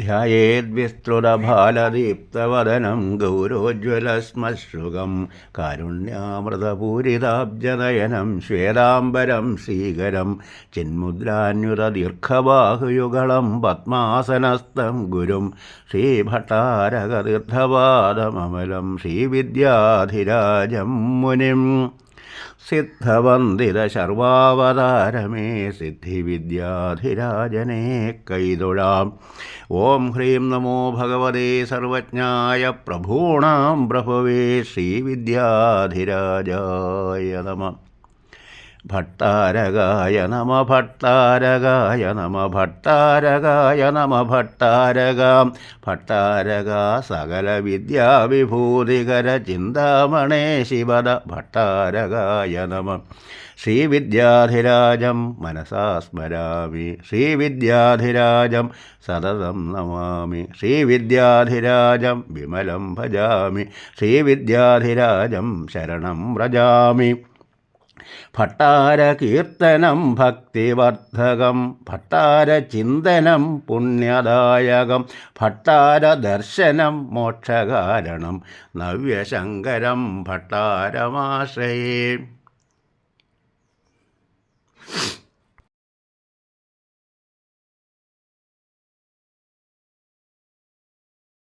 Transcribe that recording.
ധ്യായേദ്വിസ്തൃതഭാലദീപ്തവദനം ഗൗരോജ്വലശ്മശ്രുകം കാരുണ്യാമൃതപൂരിതാബ്ജനയനം ശ്വേതാംബരം ശ്രീകരം ചിന്മുദ്രാന്യുതദീർഘബാഹുയുഗളം പദ്മാസനസ്ഥം ഗുരും ശ്രീഭട്ടാരകതീർത്ഥപാദമമലം ശ്രീവിദ്യാധിരാജം മുനിം സിദ്ധവന്ദിതശർവാവതാരമേ സിദ്ധിവിദ്യാധിരാജനെ കൈതൊഴാം. ഓം ഹ്രീം നമോ ഭഗവതേ സർവജ്ഞായ പ്രഭൂണാം പ്രഭവേ ശ്രീവിദ്യാധിരാജായ നമഃ. ഭട്ടാരകായ നമ ഭട്ടാരകായ നമ ഭട്ടാരകായ നമ ഭട്ടാരകാം ഭട്ടാരക സകല വിദ്യാവിഭൂതികര ചിന്താമണേ ശിവദ ഭട്ടാരകായ നമ. ശ്രീവിദ്യാധിരാജം മനസാ സ്മരാമി ശ്രീവിദ്യാധിരാജം സതതം നമാമി ശ്രീവിദ്യാധിരാജം വിമലം ഭജാമി ശ്രീവിദ്യാധിരാജം ശരണം വ്രജാമി. ഭട്ടാരകീർത്തനം ഭക്തിവർദ്ധകം ഭട്ടാരചിന്തനം പുണ്യദായകം ഭട്ടാരദർശനം മോക്ഷകാരണം നവ്യശങ്കരം ഭട്ടാരമാശ്രയേ.